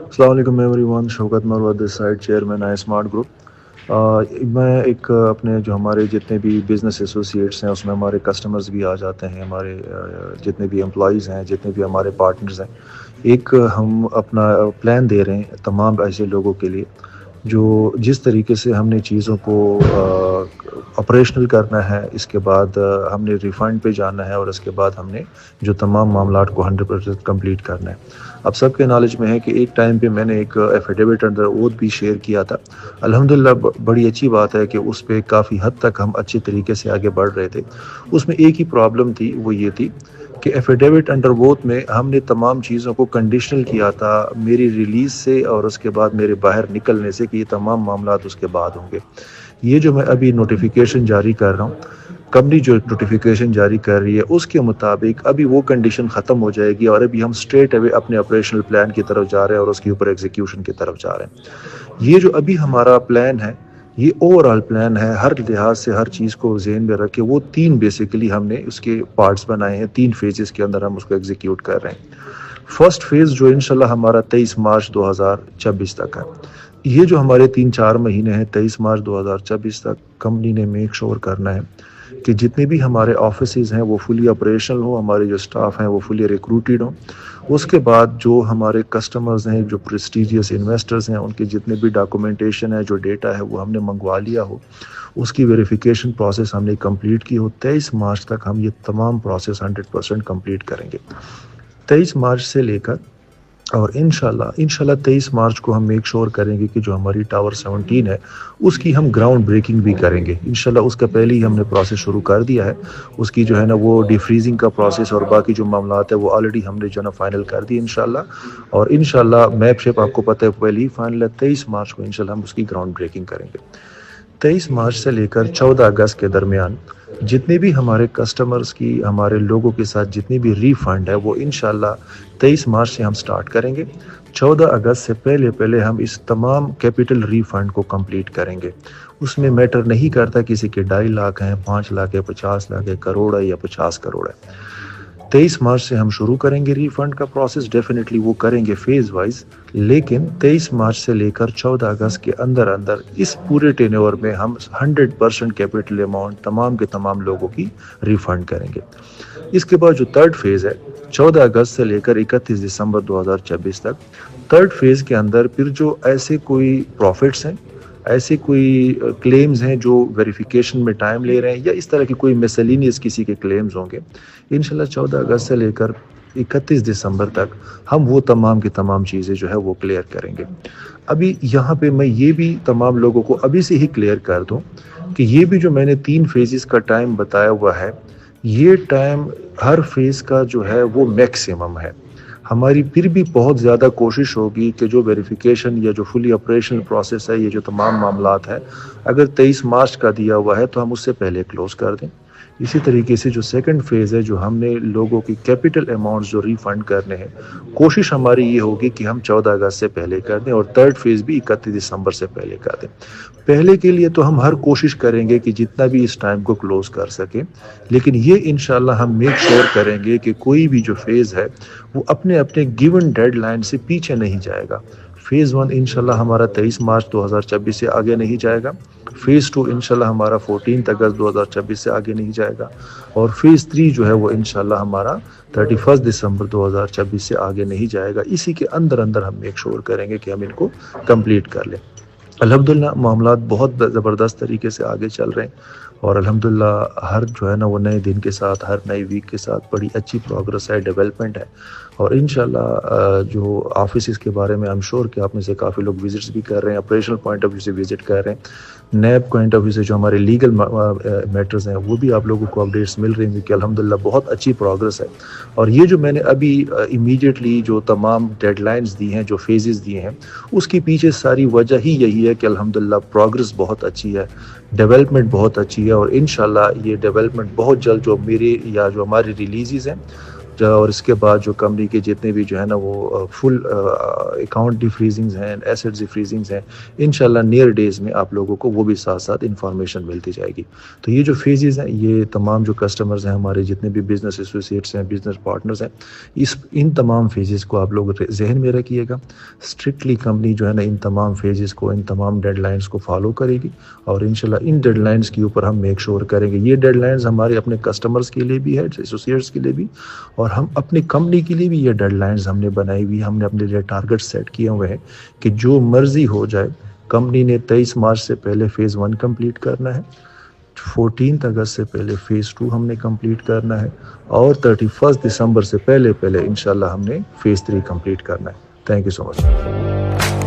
السلام علیکم every one. Shaukat Marwat this side, chairman I smart group. میں ایک اپنے جو ہمارے جتنے بھی بزنس ایسوسیٹس ہیں اس میں ہمارے کسٹمرز بھی آ جاتے ہیں, ہمارے جتنے بھی امپلائیز ہیں, جتنے بھی ہمارے پارٹنرز ہیں. ایک ہم اپنا پلان دے رہے ہیں تمام ایسے لوگوں کے لیے جو جس طریقے سے ہم نے چیزوں کو آپریشنل کرنا ہے, اس کے بعد ہم نے ریفنڈ پہ جانا ہے, اور اس کے بعد ہم نے جو تمام معاملات کو 100% کمپلیٹ کرنا ہے. اب سب کے نالج میں ہے کہ ایک ٹائم پہ میں نے ایک ایفیڈیوٹ انڈر اوتھ بھی شیئر کیا تھا. الحمدللہ بڑی اچھی بات ہے کہ اس پہ کافی حد تک ہم اچھے طریقے سے آگے بڑھ رہے تھے. اس میں ایک ہی پرابلم تھی, وہ یہ تھی کہ ایفیڈیوٹ انڈر اوتھ میں ہم نے تمام چیزوں کو کنڈیشنل کیا تھا میری ریلیز سے اور اس کے بعد میرے باہر نکلنے سے, کہ یہ تمام معاملات اس کے بعد ہوں گے. یہ جو میں ابھی نوٹیفیکیشن جاری کر رہا ہوں, کمپنی جو نوٹیفیکیشن جاری کر رہی ہے اس کے مطابق ابھی وہ کنڈیشن ختم ہو جائے گی, اور ابھی ہم اسٹریٹ اوے اپنے آپریشنل پلان کی طرف جا رہے ہیں اور اس کے اوپر ایگزیکیوشن کی طرف جا رہے ہیں. یہ جو ابھی ہمارا پلان ہے, یہ اوور آل پلان ہے, ہر لحاظ سے ہر چیز کو ذہن میں رکھ کے وہ 3 بیسیکلی ہم نے اس کے پارٹس بنائے ہیں, 3 فیزز کے اندر ہم اس کو ایگزیکیوٹ کر رہے ہیں. فرسٹ فیز جو انشاءاللہ ہمارا 23 مارچ 2026 تک ہے. یہ جو ہمارے 3-4 مہینے ہیں 23 مارچ 2026 تک, کمپنی نے میک شور کرنا ہے کہ جتنے بھی ہمارے آفیسز ہیں وہ فلی آپریشنل ہوں, ہمارے جو سٹاف ہیں وہ فلی ریکروٹیڈ ہوں. اس کے بعد جو ہمارے کسٹمرز ہیں, جو پریسٹیجیس انویسٹرز ہیں, ان کے جتنے بھی ڈاکومنٹیشن ہے, جو ڈیٹا ہے وہ ہم نے منگوا لیا ہو, اس کی ویریفیکیشن پروسیس ہم نے کمپلیٹ کی ہو. 23 مارچ تک ہم یہ تمام پروسیس 100% کمپلیٹ کریں گے. 23 مارچ سے لے کر اور انشاءاللہ 23 مارچ کو ہم میک شور کریں گے کہ جو ہماری ٹاور 17 ہے اس کی ہم گراؤنڈ بریکنگ بھی کریں گے. انشاءاللہ اس کا پہلے ہی ہم نے پروسیس شروع کر دیا ہے. اس کی جو ہے نا وہ ڈی فریزنگ کا پروسیس اور باقی جو معاملات ہے وہ آلریڈی ہم نے جو ہے نا فائنل کر دی انشاءاللہ. اور انشاءاللہ میپ شپ آپ کو پتہ ہے پہلے ہی فائنل ہے. 23 مارچ کو انشاءاللہ ہم اس کی گراؤنڈ بریکنگ کریں گے. 23 مارچ سے لے کر 14 اگست کے درمیان جتنے بھی ہمارے کسٹمرز کی, ہمارے لوگوں کے ساتھ جتنی بھی ری فنڈ ہے وہ انشاءاللہ 23 مارچ سے ہم سٹارٹ کریں گے. 14 اگست سے پہلے ہم اس تمام کیپٹل ری فنڈ کو کمپلیٹ کریں گے. اس میں میٹر نہیں کرتا کسی کے 2.5 لاکھ ہیں, 5 لاکھ ہے, 50 لاکھ ہے, کروڑ ہے یا 50 کروڑ ہے. 23 مارچ سے ہم شروع کریں گے ری فنڈ کا پروسیس. ڈیفینیٹلی وہ کریں گے فیز وائز, لیکن 23 مارچ سے لے کر 14 اگست کے اندر اس پورے ٹین اوور میں ہم 100% کیپٹل اماؤنٹ تمام کے تمام لوگوں کی ریفنڈ کریں گے. اس کے بعد جو تھرڈ فیز ہے 14 اگست سے لے کر 31 دسمبر 2026 تک, تھرڈ فیز کے اندر پھر جو ایسے کوئی پروفٹس ہیں, ایسے کوئی کلیمز ہیں جو ویریفیکیشن میں ٹائم لے رہے ہیں, یا اس طرح کی کوئی مسلینیس کسی کے کلیمز ہوں گے, انشاءاللہ 14 اگست سے لے کر 31 دسمبر تک ہم وہ تمام کی تمام چیزیں جو ہے وہ کلیئر کریں گے. ابھی یہاں پہ میں یہ بھی تمام لوگوں کو ابھی سے ہی کلیئر کر دوں کہ یہ بھی جو میں نے 3 فیزز کا ٹائم بتایا ہوا ہے, یہ ٹائم ہر فیز کا جو ہے وہ میکسیمم ہے. ہماری پھر بھی بہت زیادہ کوشش ہوگی کہ جو ویریفیکیشن یا جو فلی آپریشنل پروسیس ہے, یہ جو تمام معاملات ہیں, اگر 23 مارچ کا دیا ہوا ہے تو ہم اس سے پہلے کلوز کر دیں. اسی طریقے سے جو سیکنڈ فیز ہے, جو ہم نے لوگوں کی کیپٹل اماؤنٹس جو ریفنڈ کرنے ہیں, کوشش ہماری یہ ہوگی کہ ہم 14 اگست سے پہلے کر دیں, اور تھرڈ فیز بھی 31 دسمبر سے پہلے کر دیں. پہلے کے لیے تو ہم ہر کوشش کریں گے کہ جتنا بھی اس ٹائم کو کلوز کر سکیں, لیکن یہ انشاءاللہ ہم میک شور کریں گے کہ کوئی بھی جو فیز ہے وہ اپنے گیون ڈیڈ لائن سے پیچھے نہیں جائے گا. فیز 1 انشاءاللہ ہمارا 23 مارچ 2026 سے آگے نہیں جائے گا. فیز 2 انشاءاللہ ہمارا 14 اگست 2026 سے آگے نہیں جائے گا. اور فیز 3 جو ہے وہ انشاءاللہ ہمارا 31 دسمبر 2026 سے آگے نہیں جائے گا. اسی کے اندر ہم میک شور کریں گے کہ ہم ان کو کمپلیٹ کر لیں. الحمدللہ معاملات بہت زبردست طریقے سے آگے چل رہے ہیں, اور الحمدللہ ہر جو ہے نا وہ نئے دن کے ساتھ, ہر نئی ویک کے ساتھ بڑی اچھی پروگرس ہے, ڈیولپمنٹ ہے. اور انشاءاللہ جو آفیسز کے بارے میں I'm sure کہ آپ میں سے کافی لوگ وزٹس بھی کر رہے ہیں, آپریشنل پوائنٹ آف ویو سے وزٹ کر رہے ہیں, نیب پوائنٹ آف ویو سے جو ہمارے لیگل میٹرز ہیں وہ بھی آپ لوگوں کو اپڈیٹس مل رہی ہیں کہ الحمدللہ بہت اچھی پروگرس ہے. اور یہ جو میں نے ابھی امیڈیٹلی جو تمام ڈیڈ لائنز دی ہیں, جو فیزز دیے ہیں, اس کے پیچھے ساری وجہ ہی یہی ہے کہ الحمدللہ پروگرس بہت اچھی ہے, ڈیولپمنٹ بہت اچھی ہے. اور انشاءاللہ یہ ڈیولپمنٹ بہت جلد جو میرے یا جو ہماری ریلیزز ہیں اور اس کے بعد جو کمپنی کے جتنے بھی جو ہے نا وہ فل اکاؤنٹ ڈی فریزنگز ہیں، ایسٹس ڈی فریزنگز ہیں، انشاءاللہ نیئر ڈیز میں آپ لوگوں کو وہ بھی ساتھ ساتھ انفارمیشن ملتی جائے گی. تو یہ جو فیزز ہیں، یہ تمام جو کسٹمرز ہیں ہمارے، جتنے بھی بزنس ایسوسیٹس ہیں، بزنس پارٹنرز ہیں، ان تمام فیزز کو آپ لوگ ذہن میں رکھیے گا. اسٹرکٹلی کمپنی جو ہے نا ان تمام فیزز کو، ان تمام ڈیڈ لائنس کو فالو کرے گی، اور انشاءاللہ ان ڈیڈ لائنس کے اوپر ہم میک شور کریں گے. یہ ڈیڈ لائنز ہمارے اپنے کسٹمرز کے لیے بھی ہے، ایسوسیٹس کے لیے بھی، اور ہم اپنی کمپنی کے لیے بھی یہ ڈیڈ لائنز ہم نے بنائی ہوئی. ہم نے اپنے لیے ٹارگٹ سیٹ کیے ہوئے ہیں کہ جو مرضی ہو جائے، کمپنی نے 23 مارچ سے پہلے فیز 1 کمپلیٹ کرنا ہے، 14 اگست سے پہلے فیز 2 ہم نے کمپلیٹ کرنا ہے، اور 31 دسمبر سے پہلے انشاءاللہ ہم نے فیز 3 کمپلیٹ کرنا ہے. Thank you so much.